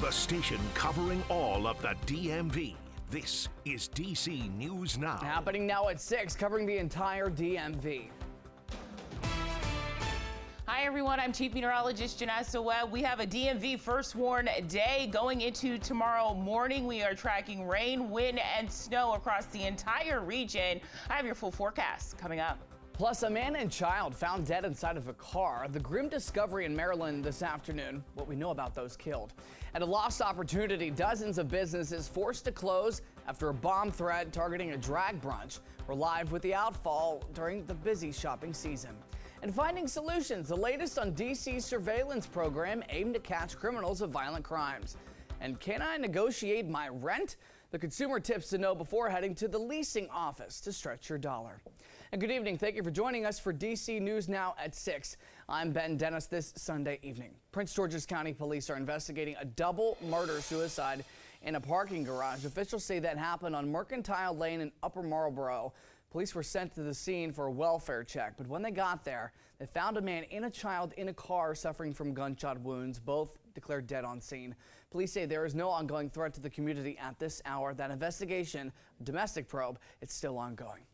The station covering all of the DMV. This is DC News Now. Happening now at 6, covering the entire DMV. Hi everyone, I'm Chief Meteorologist Janessa Webb. We have a DMV first warn day going into tomorrow morning. We are tracking rain, wind, and snow across the entire region. I have your full forecast coming up. Plus, a man and child found dead inside of a car. The grim discovery in Maryland this afternoon. What we know about those killed. And a lost opportunity. Dozens of businesses forced to close after a bomb threat targeting a drag brunch. We're live with the outfall during the busy shopping season. And finding solutions, the latest on DC's surveillance program aimed to catch criminals of violent crimes. And can I negotiate my rent? The consumer tips to know before heading to the leasing office to stretch your dollar. And good evening. Thank you for joining us for DC News Now at 6. I'm Ben Dennis this Sunday evening. Prince George's County Police are investigating a double murder-suicide in a parking garage. Officials say that happened on Mercantile Lane in Upper Marlboro. Police were sent to the scene for a welfare check, but when they got there, they found a man and a child in a car suffering from gunshot wounds, both declared dead on scene. Police say there is no ongoing threat to the community at this hour. That investigation, domestic probe, it's still ongoing.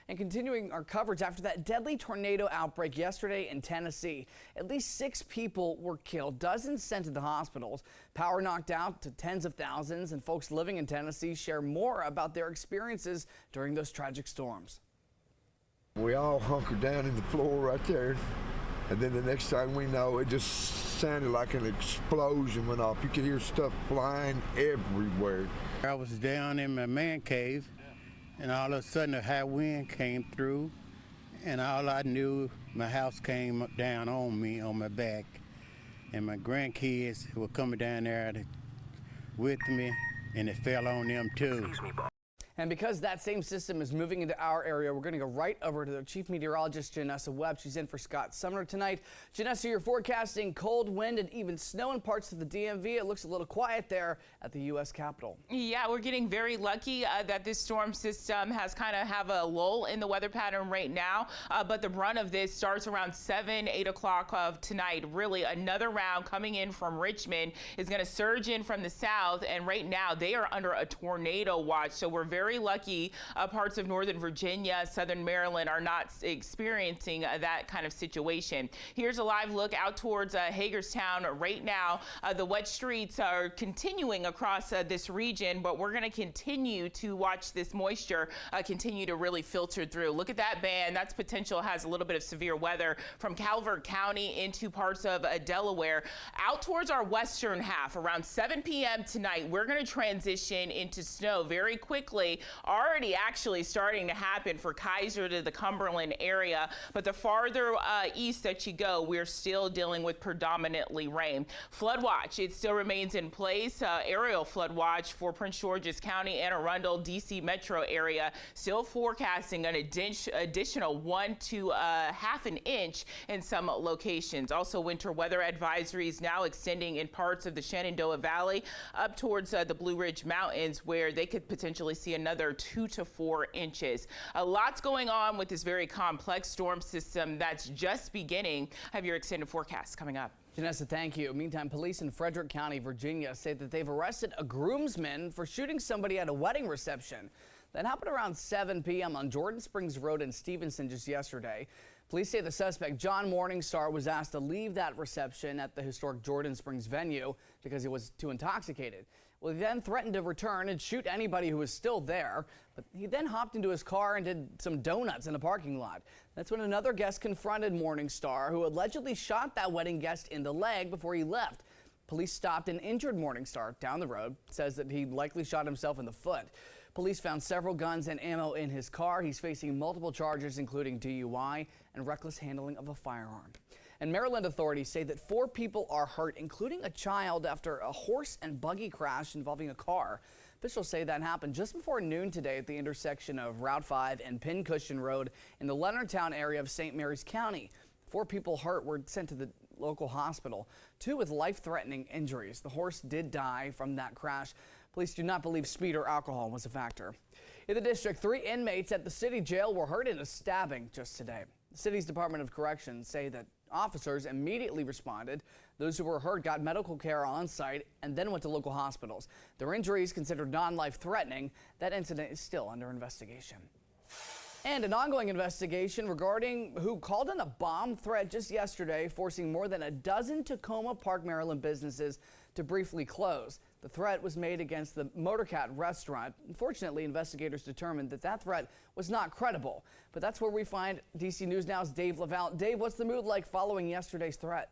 And continuing our coverage after that deadly tornado outbreak yesterday in Tennessee, at least 6 people were killed, dozens sent to the hospitals, power knocked out to tens of thousands, and folks living in Tennessee share more about their experiences during those tragic storms. We all hunkered down in the floor right there, and then the next thing we know, it just sounded like an explosion went off. You could hear stuff flying everywhere. I was down in my man cave, and all of a sudden a high wind came through, and all I knew, my house came down on me, on my back, and my grandkids were coming down there with me, and it fell on them too. And because that same system is moving into our area, we're going to go right over to the Chief Meteorologist, Janessa Webb. She's in for Scott Sumner tonight. Janessa, you're forecasting cold wind and even snow in parts of the DMV. It looks a little quiet there at the U.S. Capitol. Yeah, we're getting very lucky that this storm system has kind of have a lull in the weather pattern right now. But the brunt of this starts around 7, 8 o'clock of tonight. Really, another round coming in from Richmond is going to surge in from the south. And right now, they are under a tornado watch. So we're very lucky. Parts of Northern Virginia, Southern Maryland are not experiencing that kind of situation. Here's a live look out towards Hagerstown right now. The wet streets are continuing across this region, but we're going to continue to watch this moisture continue to really filter through. Look at that band. That's potential has a little bit of severe weather from Calvert County into parts of Delaware. Out towards our western half around 7 p.m. tonight, we're going to transition into snow very quickly. Already actually starting to happen for Kaiser to the Cumberland area, but the farther east that you go, we're still dealing with predominantly rain. Flood watch, it still remains in place. Aerial flood watch for Prince George's County, Anne Arundel, DC metro area, still forecasting an additional 1 to half an inch in some locations. Also, winter weather advisories now extending in parts of the Shenandoah Valley up towards the Blue Ridge Mountains, where they could potentially see another 2 to 4 inches. A lot's going on with this very complex storm system that's just beginning. Have your extended forecast coming up. Janessa, thank you. Meantime, police in Frederick County, Virginia say that they've arrested a groomsman for shooting somebody at a wedding reception. That happened around 7 p.m. on Jordan Springs Road in Stevenson just yesterday. Police say the suspect, John Morningstar, was asked to leave that reception at the historic Jordan Springs venue because he was too intoxicated. Well, he then threatened to return and shoot anybody who was still there, but he then hopped into his car and did some donuts in a parking lot. That's when another guest confronted Morningstar, who allegedly shot that wedding guest in the leg before he left. Police stopped and injured Morningstar down the road, says that he likely shot himself in the foot. Police found several guns and ammo in his car. He's facing multiple charges, including DUI and reckless handling of a firearm. And Maryland authorities say that 4 people are hurt, including a child, after a horse and buggy crash involving a car. Officials say that happened just before noon today at the intersection of Route 5 and Pincushion Road in the Leonardtown area of St. Mary's County. 4 people hurt were sent to the local hospital, 2 with life-threatening injuries. The horse did die from that crash. Police do not believe speed or alcohol was a factor. In the district, 3 inmates at the city jail were hurt in a stabbing just today. The city's Department of Corrections say that officers immediately responded. Those who were hurt got medical care on site and then went to local hospitals. Their injuries considered non-life-threatening. That incident is still under investigation. And an ongoing investigation regarding who called in a bomb threat just yesterday, forcing more than a dozen Tacoma Park, Maryland businesses to briefly close. The threat was made against the Motorcat restaurant. Unfortunately, investigators determined that that threat was not credible. But that's where we find DC News Now's Dave Laval. Dave, what's the mood like following yesterday's threat?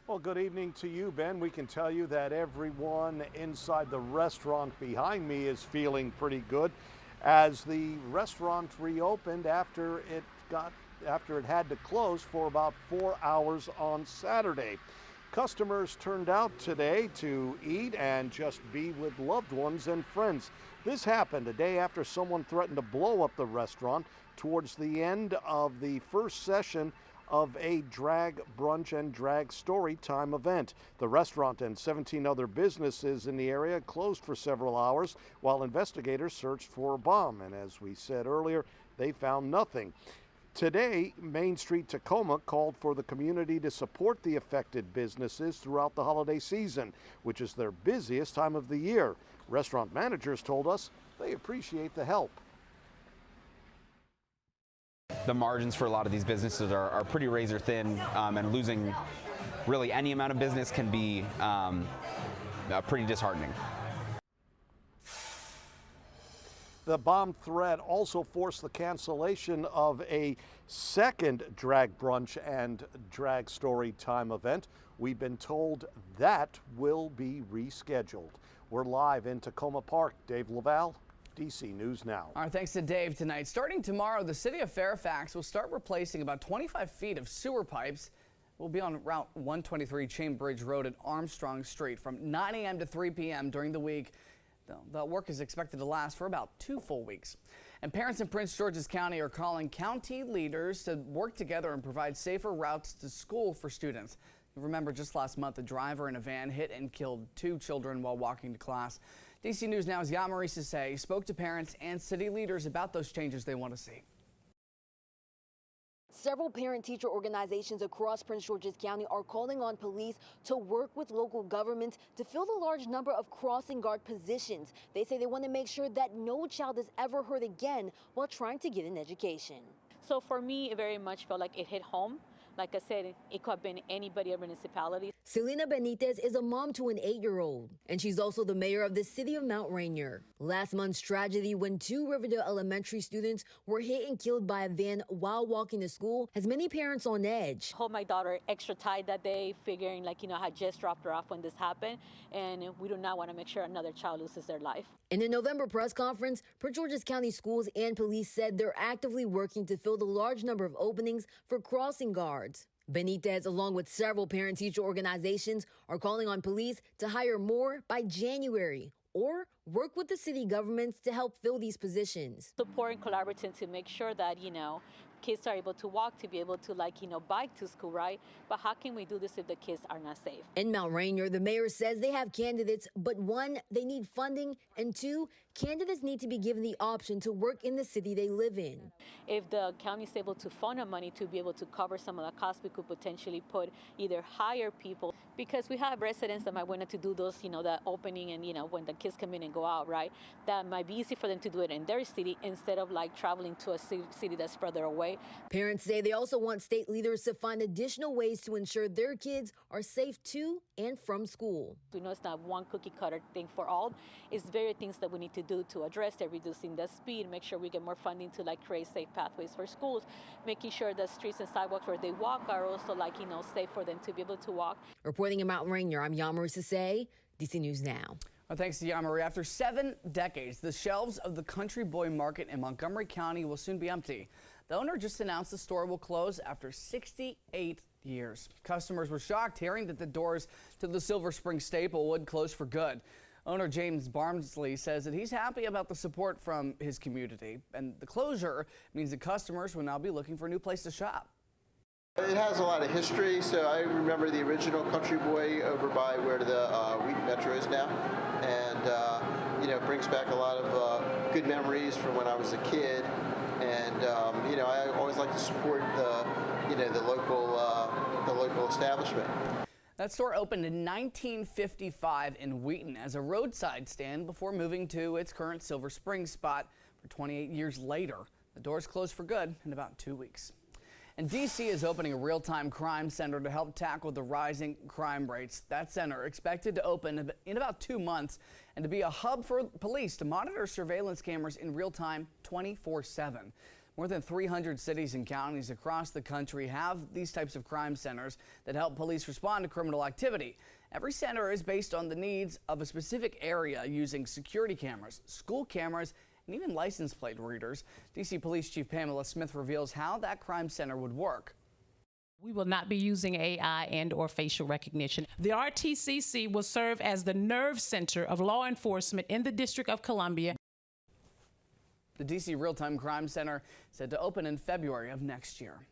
Well, good evening to you, Ben. We can tell you that everyone inside the restaurant behind me is feeling pretty good as the restaurant reopened after it had to close for about 4 hours on Saturday. Customers turned out today to eat and just be with loved ones and friends. This happened a day after someone threatened to blow up the restaurant towards the end of the first session of a drag brunch and drag story time event. The restaurant and 17 other businesses in the area closed for several hours while investigators searched for a bomb. And as we said earlier, they found nothing. Today, Main Street Tacoma called for the community to support the affected businesses throughout the holiday season, which is their busiest time of the year. Restaurant managers told us they appreciate the help. The margins for a lot of these businesses are pretty razor thin, and losing really any amount of business can be pretty disheartening. The bomb threat also forced the cancellation of a second drag brunch and drag story time event. We've been told that will be rescheduled. We're live in Tacoma Park. Dave Laval, DC News Now. All right, thanks to Dave tonight. Starting tomorrow, the city of Fairfax will start replacing about 25 feet of sewer pipes. We'll be on Route 123 Chain Bridge Road at Armstrong Street from 9 a.m. to 3 p.m. during the week. The work is expected to last for about 2 full weeks. And parents in Prince George's County are calling county leaders to work together and provide safer routes to school for students. Remember, just last month, a driver in a van hit and killed 2 children while walking to class. DC News Now's Yamari Sase spoke to parents and city leaders about those changes they want to see. Several parent-teacher organizations across Prince George's County are calling on police to work with local governments to fill the large number of crossing guard positions. They say they want to make sure that no child is ever hurt again while trying to get an education. So for me, it very much felt like it hit home. Like I said, it could have been anybody or municipality. Selena Benitez is a mom to an 8-year-old, and she's also the mayor of the city of Mount Rainier. Last month's tragedy when 2 Riverdale Elementary students were hit and killed by a van while walking to school has many parents on edge. I hold my daughter extra tight that day, figuring I had just dropped her off when this happened, and we do not want to make sure another child loses their life. In a November press conference, Prince George's County schools and police said they're actively working to fill the large number of openings for crossing guards. Benitez, along with several parent-teacher organizations, are calling on police to hire more by January or work with the city governments to help fill these positions. Support and collaborating to make sure that, kids are able to walk, to be able to, bike to school, right? But how can we do this if the kids are not safe? In Mount Rainier, the mayor says they have candidates, but 1, they need funding, and 2, candidates need to be given the option to work in the city they live in. If the county is able to fund the money to be able to cover some of the costs, we could potentially either hire people, because we have residents that might want to do those, the opening and, when the kids come in and go out, right? That might be easy for them to do it in their city instead of traveling to a city that's further away. Parents say they also want state leaders to find additional ways to ensure their kids are safe to and from school. We know it's not one cookie cutter thing for all. It's various things that we need to do to address it, reducing the speed, make sure we get more funding to create safe pathways for schools, making sure the streets and sidewalks where they walk are also safe for them to be able to walk. Reporting in Mount Rainier, I'm Yamari Sase, DC News Now. Well, thanks to Yamari. After 7 decades, the shelves of the Country Boy Market in Montgomery County will soon be empty. The owner just announced the store will close after 68 years. Customers were shocked hearing that the doors to the Silver Spring staple would close for good. Owner James Barnsley says that he's happy about the support from his community, and the closure means that customers will now be looking for a new place to shop. It has a lot of history, so I remember the original Country Boy over by where the Wheaton Metro is now, and it brings back a lot of good memories from when I was a kid, and I always like to support the local the local establishment. That store opened in 1955 in Wheaton as a roadside stand before moving to its current Silver Springs spot for 28 years later. The doors closed for good in about 2 weeks. And D.C. is opening a real-time crime center to help tackle the rising crime rates. That center expected to open in about 2 months and to be a hub for police to monitor surveillance cameras in real time 24/7. More than 300 cities and counties across the country have these types of crime centers that help police respond to criminal activity. Every center is based on the needs of a specific area using security cameras, school cameras, and even license plate readers. D.C. Police Chief Pamela Smith reveals how that crime center would work. We will not be using AI and/or facial recognition. The RTCC will serve as the nerve center of law enforcement in the District of Columbia. The D.C. Real-Time Crime Center said to open in February of next year.